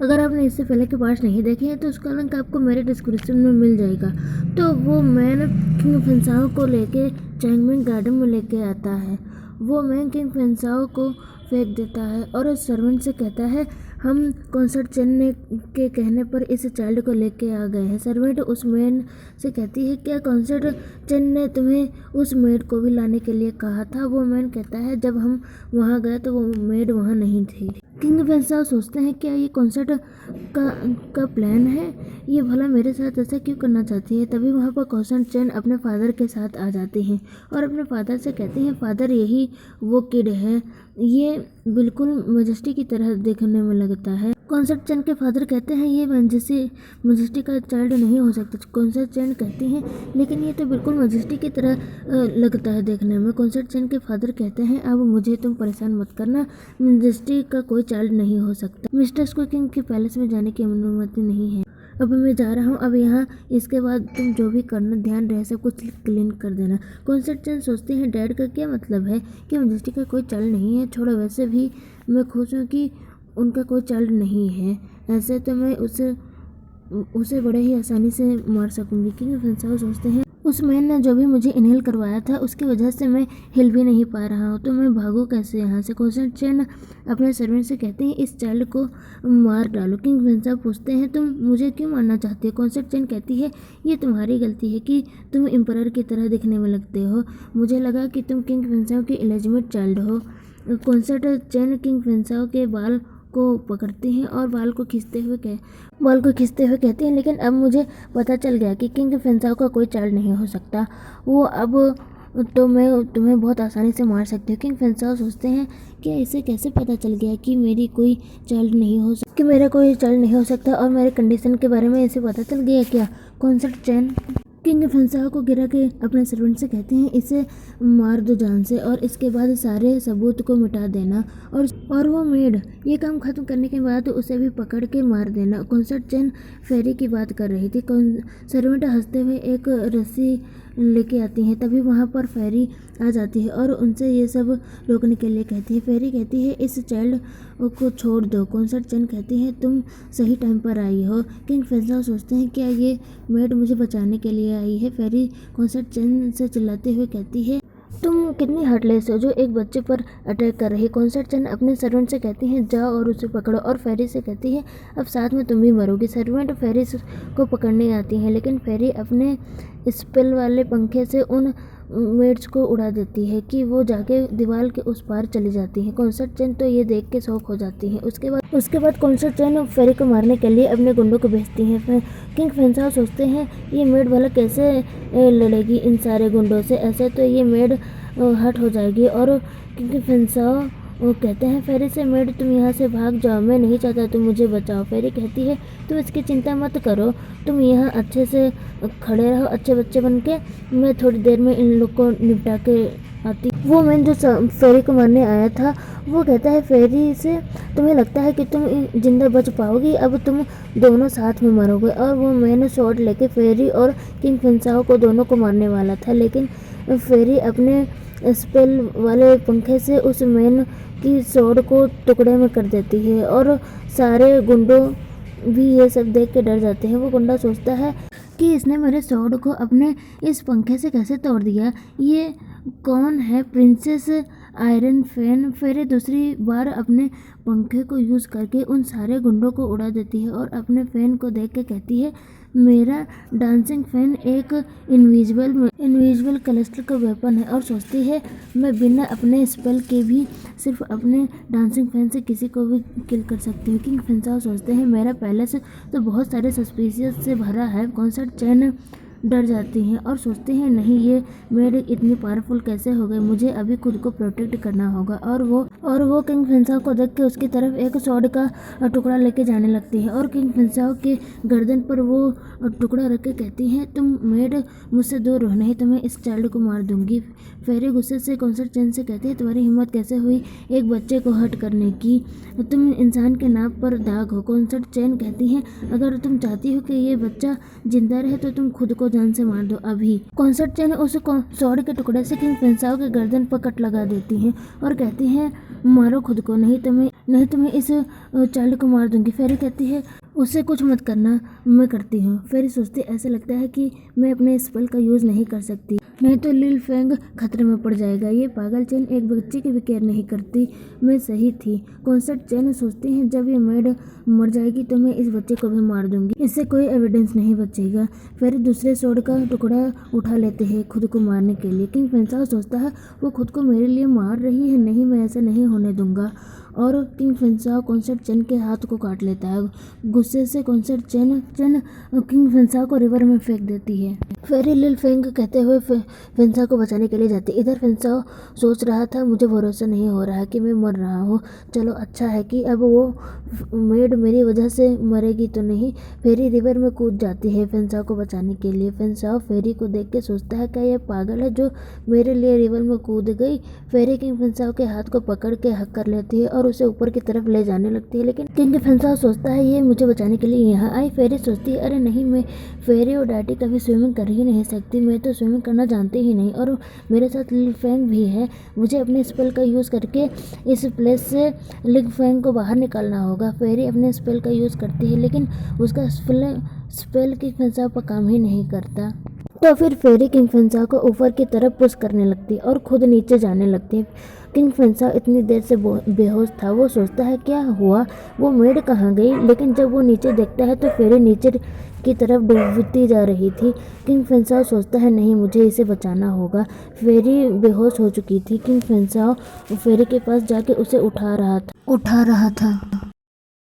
अगर आपने इससे पहले के पार्ट्स नहीं देखे हैं तो उसका लिंक आपको मेरे डिस्क्रिप्शन में मिल जाएगा। तो वो मैन किंग फेंसाओ को लेके चैंगमिंग गार्डन में लेके आता है। वो मैन किंग फेंसाओ को फेंक देता है और उस सर्वेंट से कहता है, हम कॉन्सर्ट चेन के कहने पर इस चाइल्ड को लेके आ गए हैं। सर्वेंट उस मैन से कहती है, क्या कॉन्सर्ट चेन ने तुम्हें उस मेड को भी लाने के लिए कहा था? वो मैन कहता है, जब हम वहाँ गए तो वो मेड वहाँ नहीं थी। किंग फेंसाओ सोचते हैं, क्या ये कॉन्सर्ट का प्लान है? ये भला मेरे साथ ऐसा क्यों करना चाहती है? तभी वहाँ पर कॉन्सर्ट चेन अपने फादर के साथ आ जाती हैं और अपने फादर से कहती हैं, फादर यही वो किड है, ये बिल्कुल मजेस्टी की तरह देखने में लगता है। कॉन्सर्ट चेन के फादर कहते हैं, ये मजेस्टी का चाइल्ड नहीं हो सकता। कॉन्सर्ट चेन कहती हैं, लेकिन ये तो बिल्कुल मजेस्टी की तरह लगता है देखने में। कॉन्सर्ट चेन के फादर कहते हैं, अब मुझे तुम परेशान मत करना, मजेस्टी का कोई चाइल्ड नहीं हो सकता। मिस्टर स्क्विड किंग के पैलेस में जाने की अनुमति नहीं है। अब मैं जा रहा हूँ, अब यहाँ इसके बाद तुम जो भी करना ध्यान रहे सब कुछ क्लीन कर देना। कॉन्सर्ट चेन सोचते हैं, डैड का क्या मतलब है कि मजेस्टी का कोई चाइल्ड नहीं है? छोड़ो, वैसे भी मैं खुश हूँ कि उनका कोई चाइल्ड नहीं है। ऐसे तो मैं उसे बड़े ही आसानी से मार सकूंगी। किंग फेंसाओ सोचते हैं, उस मैन ने जो भी मुझे इनहेल करवाया था उसकी वजह से मैं हिल भी नहीं पा रहा हूँ, तो मैं भागूँ कैसे यहाँ से? कॉन्सर्ट चेन अपने सर्वेंट से कहते हैं, इस चाइल्ड को मार डालो। किंग फेंसाओ पूछते हैं, तुम मुझे क्यों मारना चाहती हो? कॉन्सर्ट चेन कहती है, ये तुम्हारी गलती है कि तुम एम्परर की तरह दिखने में लगते हो। मुझे लगा कि तुम किंग फेंसाओ की इलेजिमेट चाइल्ड हो। कॉन्सर्ट चेन किंग फेंसाओ के बाल को पकड़ती हैं और बाल को खींचते हुए कहती हैं, लेकिन अब मुझे पता चल गया कि किंग फेंसाओ का कोई चाइल्ड नहीं हो सकता। वो अब तो मैं तुम्हें बहुत आसानी से मार सकती हूँ। किंग फेंसाओ सोचते हैं, क्या इसे कैसे पता चल गया कि मेरी कोई चाइल्ड नहीं हो सकता, कि मेरा कोई चाइल्ड नहीं हो सकता, और मेरे कंडीशन के बारे में इसे पता चल गया क्या? कॉन्सर्ट चेन किंग फेंसाओ को गिरा के अपने सर्वेंट से कहते हैं, इसे मार दो जान से और इसके बाद सारे सबूत को मिटा देना, और वो मेड ये काम खत्म करने के बाद उसे भी पकड़ के मार देना। कॉन्सर्ट चेन फेरी की बात कर रही थी। सर्वेंट हंसते हुए एक रस्सी लेके आती हैं, तभी वहाँ पर फेरी आ जाती है और उनसे ये सब रोकने के लिए कहती है। फेरी कहती है, इस चाइल्ड को छोड़ दो। कॉन्सर्ट चेन कहती है, तुम सही टाइम पर आई हो। किंग फेंसाओ सोचते हैं, क्या ये मेड मुझे बचाने के लिए आई है? फेरी कॉन्सर्ट चेन से चिल्लाते हुए कहती है, तुम कितनी हार्टलेस हो जो एक बच्चे पर अटैक कर रही है। कॉन्सर्ट चेन अपने सर्वेंट से कहती हैं, जाओ और उसे पकड़ो, और फेरी से कहती है, अब साथ में तुम भी मरोगी। सर्वेंट फेरी को पकड़ने आती हैं, लेकिन फेरी अपने स्पेल वाले पंखे से उन मेड्स को उड़ा देती है कि वो जाके दीवार के उस पार चली जाती हैं। कॉन्सर्ट चेन तो ये देख के शॉक हो जाती हैं। उसके बाद कॉन्सर्ट चेन फेरी को मारने के लिए अपने गुंडों को भेजती हैं। किंग फेंसाओ सोचते हैं, ये मेड भला कैसे लड़ेगी इन सारे गुंडों से? ऐसे तो ये मेड हट हो जाएगी। और किंग फेंसाओ वो कहते हैं, फेरी से, मेड तुम यहाँ से भाग जाओ, मैं नहीं चाहता तुम मुझे बचाओ। फेरी कहती है, तुम इसकी चिंता मत करो, तुम यहाँ अच्छे से खड़े रहो अच्छे बच्चे बन के, मैं थोड़ी देर में इन लोग को निपटा के आती। वो मैन जो फेरी को मारने आया था वो कहता है फेरी से, तुम्हें लगता है कि तुम जिंदा बच पाओगी? अब तुम दोनों साथ में मरोगे। और वो मैन शॉट लेके फेरी और किंग फेंसाओ को दोनों को मारने वाला था, लेकिन फेरी अपने स्पेल वाले पंखे से उस मैन की स्वॉर्ड को टुकड़े में कर देती है और सारे गुंडों भी ये सब देख के डर जाते हैं। वो गुंडा सोचता है कि इसने मेरे स्वॉर्ड को अपने इस पंखे से कैसे तोड़ दिया, ये कौन है? Princess iron fan. फेरी दूसरी बार अपने पंखे को यूज़ करके उन सारे गुंडों को उड़ा देती है और अपने फैन को देख के कहती है, मेरा डांसिंग फैन एक इनविजिबल क्रिस्टल का वेपन है। और सोचती है, मैं बिना अपने स्पेल के भी सिर्फ अपने डांसिंग फैन से किसी को भी किल कर सकती हूँ। किंग फेंसाओ सोचते हैं, मेरा पैलेस तो बहुत सारे सस्पिशियस से भरा है। कॉन्सर्ट चेन डर जाती हैं और सोचते हैं, नहीं, ये मेड इतनी पावरफुल कैसे हो गई, मुझे अभी खुद को प्रोटेक्ट करना होगा। और वो किंग फेंसाओ को देख के उसकी तरफ एक स्वॉर्ड का टुकड़ा लेके जाने लगती है और किंग फेंसाओ के गर्दन पर वो टुकड़ा रख के कहती हैं, तुम मेड मुझसे दूर रहो, नहीं तो मैं इस चाइल्ड को मार दूंगी। फेरी गुस्से से कॉन्सर्ट चेन से कहती है, तुम्हारी हिम्मत कैसे हुई एक बच्चे को हर्ट करने की, तुम इंसान के नाम पर दाग हो। कॉन्सर्ट चेन कहती हैं, अगर तुम चाहती हो कि ये बच्चा जिंदा रहे तो तुम खुद को को जान से मार दो अभी। कॉन्सर्ट चेन उस स्वॉर्ड के टुकड़े से किंग फेंसाओ के गर्दन पर कट लगा देती है और कहती है मारो खुद को, नहीं तुम्हें इस चाइल्ड को मार दूंगी। फेरी कहती है उससे कुछ मत करना, मैं करती हूँ। फेरी सोचती ऐसा लगता है कि मैं अपने स्पेल का यूज़ नहीं कर सकती, नहीं तो लिल फेंग खतरे में पड़ जाएगा। ये पागल चेन एक बच्चे की भी केयर नहीं करती, मैं सही थी। कॉन्सर्ट चेन सोचती हैं जब ये मेड मर जाएगी तो मैं इस बच्चे को भी मार दूंगी, इससे कोई एविडेंस नहीं बचेगा। फिर दूसरे स्वॉर्ड का टुकड़ा उठा लेते हैं खुद को मारने के लिए। किंग फेंसाओ सोचता है वो खुद को मेरे लिए मार रही है, नहीं मैं ऐसा नहीं होने दूंगा। और किंग फेंसाओ कॉन्सर्ट चेन के हाथ को काट लेता है। गुस्से से कॉन्सर्ट चेन किंग फेंसाओ को रिवर में फेंक देती है। फेरी लिल फेंग कहते हुए फेंसाओ को बचाने के लिए जाती। इधर फेंसाओ सोच रहा था मुझे भरोसा नहीं हो रहा कि मैं मर रहा हूँ, चलो अच्छा है कि अब वो मेड मेरी वजह से मरेगी तो नहीं। फेरी रिवर में कूद जाती है फेंसाओ को बचाने के लिए। फेंसाओ फेरी को देख के सोचता है क्या यह पागल है जो मेरे लिए रिवर में कूद गई। फेरी किंग फेंसाओ के हाथ को पकड़ के हक कर लेती है और उसे ऊपर की तरफ ले जाने लगती है, लेकिन किंग फेंसाओ सोचता है ये मुझे बचाने के लिए यहाँ आई। फेरी सोचती है अरे नहीं, मैं फेरी और डैडी कभी स्विमिंग कर ही नहीं सकती, मैं तो स्विमिंग करना जानती ही नहीं और मेरे साथ लिल फेंग भी है, मुझे अपने स्पेल का यूज़ करके इस प्लेस से लिल फेंग को बाहर निकालना होगा। फेरी अपने स्पेल का यूज़ करती है लेकिन उसका स्पेल किंग फेंसाओ पर काम ही नहीं करता। तो फिर फेरी किंग फेंसाओ को ऊपर की तरफ पुश करने लगती है और खुद नीचे जाने लगती है। किंग फेंसाओ इतनी देर से बेहोश था, वो सोचता है क्या हुआ, वो मेड कहाँ गई, लेकिन जब वो नीचे देखता है तो फेरी नीचे की तरफ डूबती जा रही थी। किंग फेंसाओ सोचता है नहीं मुझे इसे बचाना होगा। फेरी बेहोश हो चुकी थी। किंग फेंसाओ फेरी के पास जाके उसे उठा रहा था।